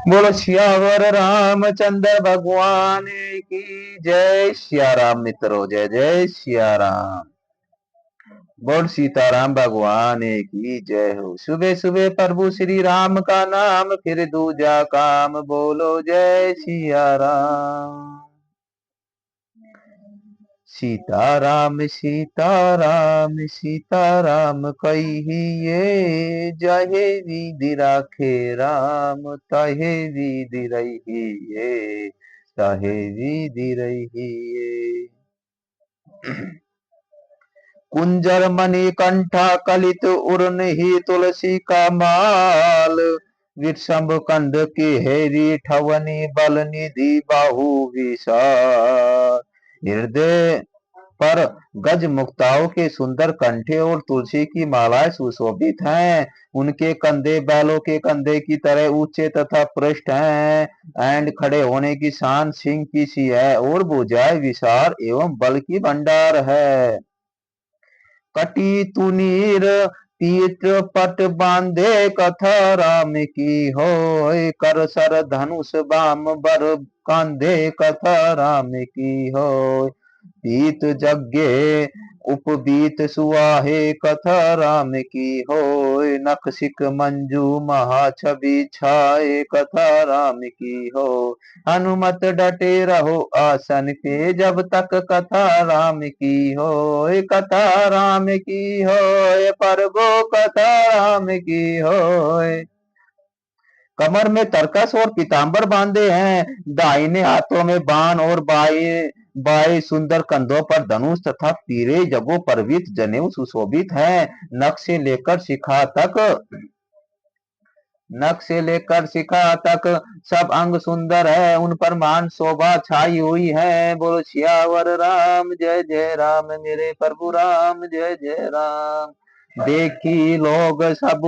बोलो सियावर रामचंद्र भगवान की जय। सिया राम मित्रों, जय जय सिया राम। बोल सीताराम भगवान की जय हो। सुबह सुबह प्रभु श्री राम का नाम, फिर दूजा काम बोलो जय सिया राम। सीताराम सीताराम सीताराम कहिए, जहे विधि राखे राम तहे विधि रहिए, तहे विधि रहिए। कुंजर मणि कंठा कलित उर्न ही तुलसी का माल, विषम कंध की हेरी ठवनी बल निधि बाहु विशाल। हृदय पर गज मुक्ताओं के सुंदर कंठे और तुलसी की मालाएं सुशोभित हैं। उनके कंधे बैलों के कंधे की तरह ऊंचे तथा पृष्ठ हैं। एंड खड़े होने की शान सिंह की सी है, और भुजाएं विशाल एवं बल की भंडार है। कटी तुनीर पीठ पट बांधे, कथा राम की होय। कर सर धनुष बाम बर कांधे, कथा राम की होय। पीत यज्ञ उपबीत सुआहे, कथा राम की होय। नखशिक मंजू महाछवि छाए, कथा राम की हो। हनुमत डटे रहो आसन पे, जब तक कथा राम की होय। कथा राम की होय, परगो कथा राम की होय। कमर में तरकस और पीतांबर बांधे हैं, दाहिने हाथों में बाण और बाएं बाएं सुंदर कंधों पर धनुष तथा तीरे जगों पर वित जनेऊ सुशोभित है। नख से लेकर शिखा तक सब अंग सुंदर है, उन पर मान शोभा छाई हुई है। बोलो सियावर राम जय जय राम, मेरे प्रभु राम जय जय राम। देखी लोग सब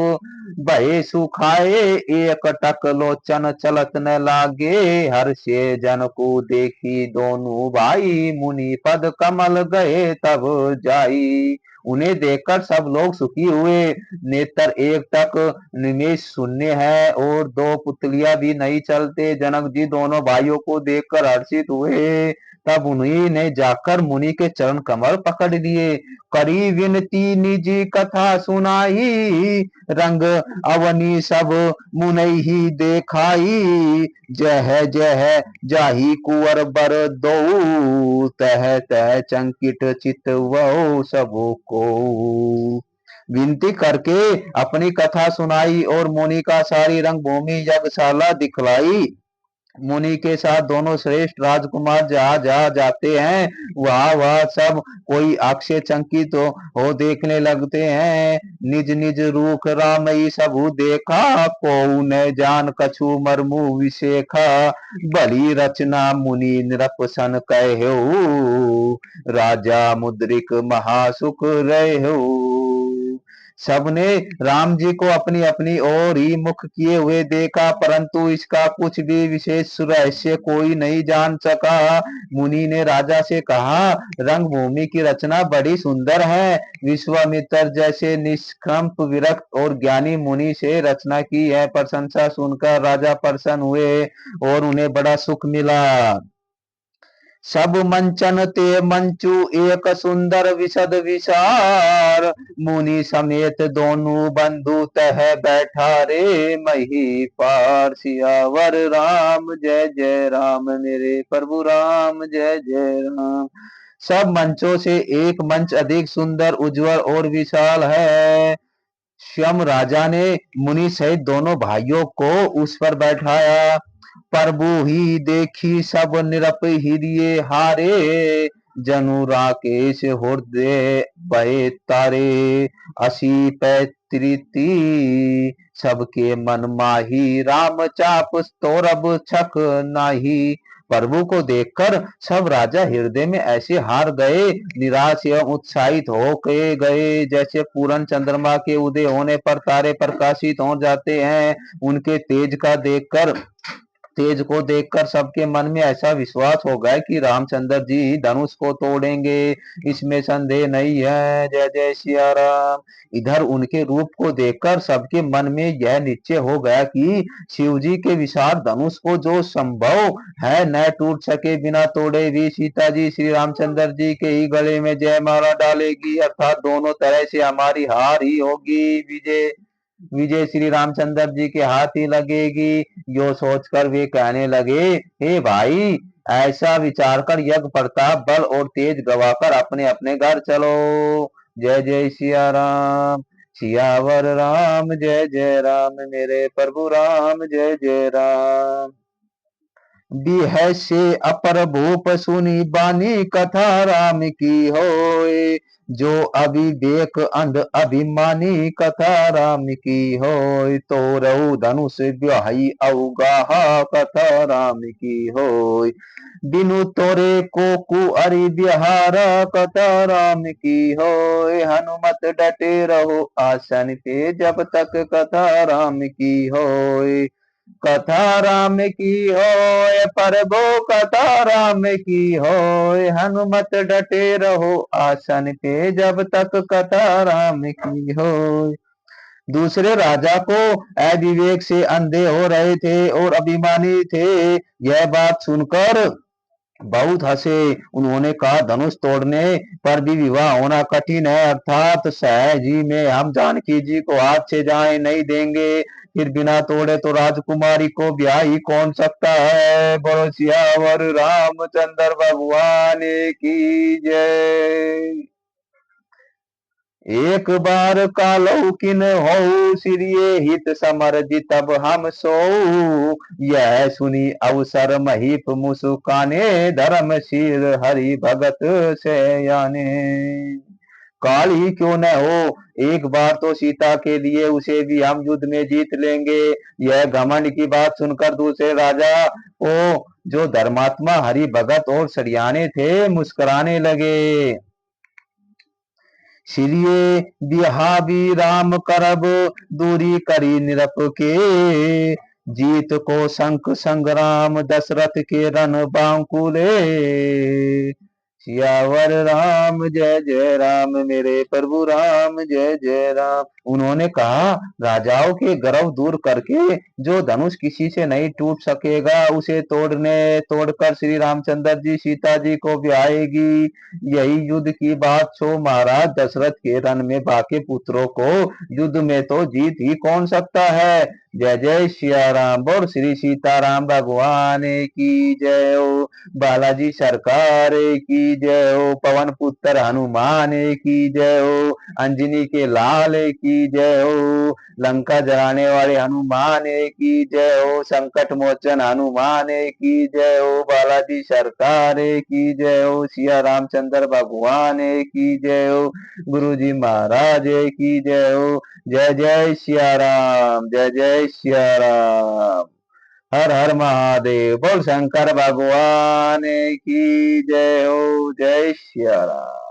भय सुखाए, एक टक लोचन चलत न लागे। हर्षे जन को देखी दोनों भाई, मुनि पद कमल गए तब जाई। उन्हें देखकर सब लोग सुखी हुए। नेत्र एक टक निमेष शून्य है, और दो पुतलियां भी नहीं चलते। जनक जी दोनों भाइयों को देखकर हर्षित हुए। तब उन्हीं ने जाकर मुनि के चरण कमल पकड़ लिए। करी विनती निजी कथा सुनाई, रंग अवनी सब मुनई ही देखाई। जह जह जाही कुंवर बर दो, तह तह चंकित चित वो सबो को। विनती करके अपनी कथा सुनाई और मुनि का सारी रंग भूमि यज्ञशाला दिखलाई। मुनि के साथ दोनों श्रेष्ठ राजकुमार जहाँ जहाँ जाते हैं, वहाँ वहाँ सब कोई अक्षय चंकित हो देखने लगते हैं। निज निज रूख रामई सबु देखा, को न जान कछु मरमु विशेखा। बली रचना मुनि निरपसन कहो, राजा मुद्रिक महासुख रहो। सबने राम जी को अपनी अपनी ओर ही मुख किए हुए देखा, परंतु इसका कुछ भी विशेष रहस्य कोई नहीं जान सका। मुनि ने राजा से कहा, रंग भूमि की रचना बड़ी सुंदर है। विश्वामित्र जैसे निष्कंप विरक्त और ज्ञानी मुनि से रचना की है। प्रशंसा सुनकर राजा प्रसन्न हुए और उन्हें बड़ा सुख मिला। सब मंचन ते मंचू एक सुंदर विशद विचार, मुनि समेत दोनों बंधु तह बैठा रे मही पार। सियावर राम जय जय राम, मेरे प्रभु राम जय जय राम। सब मंचों से एक मंच अधिक सुंदर, उज्जवल और विशाल है। स्वयं राजा ने मुनि सहित दोनों भाइयों को उस पर बैठाया। प्रभु ही देखी सब निरप हृदय हारे, जनु राकेश हृदय बहे तारे। असी पैतृति सबके मन माही, राम चाप तोरब छक नाही। प्रभु को देखकर सब राजा हृदय में ऐसे हार गए, निराश एवं उत्साहित हो गए जैसे पूर्ण चंद्रमा के उदय होने पर तारे प्रकाशित हो जाते हैं। उनके तेज का देखकर तेज को देखकर सबके मन में ऐसा विश्वास हो गया कि रामचंद्र जी धनुष को तोड़ेंगे, इसमें संदेह नहीं है। जय जय सिया राम। इधर उनके रूप को देखकर सबके मन में यह निश्चय हो गया कि शिव जी के विशाल धनुष को जो संभव है न टूट सके बिना तोड़े भी सीता जी श्री रामचंद्र जी के ही गले में जयमाला डालेगी, अर्थात दोनों तरह से हमारी हार ही होगी, विजय विजय श्री रामचंद्र जी के हाथ ही लगेगी। यो सोचकर वे कहने लगे, हे भाई, ऐसा विचार कर यज्ञ प्रताप बल और तेज गवाकर अपने अपने घर चलो। जय जय सिया राम। सियावर राम जय जय राम, मेरे प्रभु राम जय जय राम। बिहै से अपर भूप सुनी बानी कथा राम की होए, जो अविवेक अंध अभिमानी कथा राम की होए, तो रहु धनुष ब्याही अवगाहा कथा राम की होए, बिनु तोरे को कुअरि बिहार कथा राम की होए, हनुमत डटे रहो आसन पे जब तक कथा राम की होए, कथा राम की होए प्रभु कथा राम की होए, हनुमत डटे रहो आसन पे जब तक कथा राम की होए। दूसरे राजा को अविवेक से अंधे हो रहे थे और अभिमानी थे, यह बात सुनकर बहुत हंसे। उन्होंने कहा, धनुष तोड़ने पर भी विवाह होना कठिन है, अर्थात सहज ही में हम जानकी जी को हाथ से जाने नहीं देंगे, फिर बिना तोड़े तो राजकुमारी को ब्याह ही कौन सकता है। बोलो सियावर रामचंद्र भगवान की जय। एक बार कालो किन हो सिरिये हित समरजि तब हम सो, यह सुनी अवसर महीप मुसुकाने, धर्मशील हरि भगत से याने। काल ही क्यों न हो, एक बार तो सीता के लिए उसे भी हम युद्ध में जीत लेंगे। यह घमंड की बात सुनकर दूसरे राजा को, जो धर्मात्मा हरि भगत और सरियाने थे, मुस्कुराने लगे। सिरिये बिहावी राम करब दूरी करी निरप के, जीत को शंख संग्राम दशरथ के रण बांकुले। सियावर राम जय जय राम, मेरे प्रभु राम जय जय राम। उन्होंने कहा, राजाओं के गर्व दूर करके जो धनुष किसी से नहीं टूट सकेगा, उसे तोड़कर श्री रामचंद्र जी सीता जी को ब्याहेगी। यही युद्ध की बात छो महाराज, दशरथ के रण में बाके पुत्रों को युद्ध में तो जीत ही कौन सकता है। जय जय सिया राम। बोल श्री सीताराम भगवान की जय हो, बालाजी सरकार की जय हो, पवन पुत्र हनुमान की जय हो, अंजनी के लाल की जय हो, लंका जलाने वाले हनुमान की जय हो, संकट मोचन हनुमान की जय हो, बालाजी सरकार की जय हो, सिया रामचंद्र भगवान की जय हो, गुरु जी महाराज की जय हो। जय जय सिया राम, जय जय सिया राम। हर हर महादेव। बोल शंकर भगवान की जय हो। जय सिया राम।